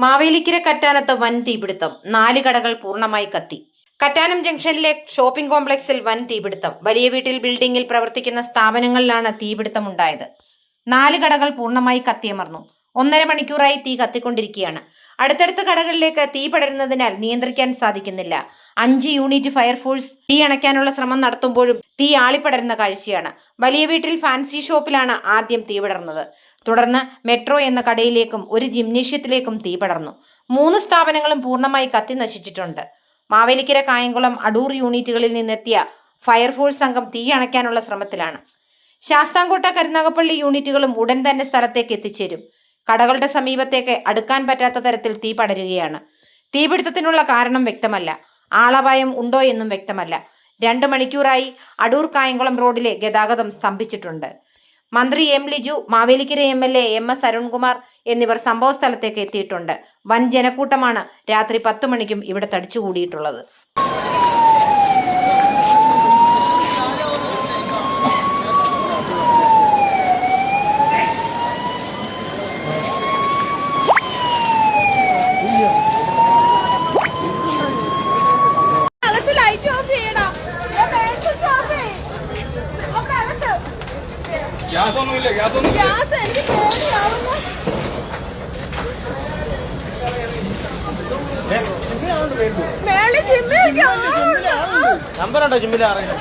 മാവേലിക്കര കറ്റാനത്ത് വൻ തീപിടുത്തം, 4 കടകൾ പൂർണ്ണമായി കത്തി. കറ്റാനം ജംഗ്ഷനിലെ ഷോപ്പിംഗ് കോംപ്ലക്സിൽ വൻ തീപിടുത്തം. വലിയ വീട്ടിൽ ബിൽഡിംഗിൽ പ്രവർത്തിക്കുന്ന സ്ഥാപനങ്ങളിലാണ് തീപിടുത്തമുണ്ടായത്. 4 കടകൾ പൂർണ്ണമായി കത്തിയമർന്നു. 1.5 മണിക്കൂറായി തീ കത്തിക്കൊണ്ടിരിക്കുകയാണ്. അടുത്തടുത്ത കടകളിലേക്ക് തീ പടരുന്നതിനാൽ നിയന്ത്രിക്കാൻ സാധിക്കുന്നില്ല. 5 യൂണിറ്റ് ഫയർഫോഴ്സ് തീ അണയ്ക്കാനുള്ള ശ്രമം നടത്തുമ്പോഴും തീ ആളിപ്പടരുന്ന കാഴ്ചയാണ്. വലിയ വീട്ടിൽ ഫാൻസി ഷോപ്പിലാണ് ആദ്യം തീ പടർന്നത്. തുടർന്ന് മെട്രോ എന്ന കടയിലേക്കും ഒരു ജിംനേഷ്യത്തിലേക്കും തീ പടർന്നു. 3 സ്ഥാപനങ്ങളും പൂർണ്ണമായി കത്തി നശിച്ചിട്ടുണ്ട്. മാവേലിക്കര, കായംകുളം, അടൂർ യൂണിറ്റുകളിൽ നിന്നെത്തിയ ഫയർഫോഴ്സ് സംഘം തീ അണയ്ക്കാനുള്ള ശ്രമത്തിലാണ്. ശാസ്താംകോട്ട, കരുനാഗപ്പള്ളി യൂണിറ്റുകളും ഉടൻ തന്നെ സ്ഥലത്തേക്ക് എത്തിച്ചേരും. കടകളുടെ സമീപത്തേക്ക് അടുക്കാൻ പറ്റാത്ത തരത്തിൽ തീ പടരുകയാണ്. തീപിടുത്തത്തിനുള്ള കാരണം വ്യക്തമല്ല. ആളപായം ഉണ്ടോ എന്നും വ്യക്തമല്ല. 2 മണിക്കൂറായി അടൂർ കായംകുളം റോഡിലെ ഗതാഗതം സ്തംഭിച്ചിട്ടുണ്ട്. മന്ത്രി M Liju, Mavelikkara MLA MS Arunkumar എന്നിവർ സംഭവ സ്ഥലത്തേക്ക് എത്തിയിട്ടുണ്ട്. വൻ ജനക്കൂട്ടമാണ് രാത്രി 10 മണിക്കും ഇവിടെ തടിച്ചുകൂടിയിട്ടുള്ളത്. നമ്പറുണ്ടോ ജിമ്മിൽ അറിയാം.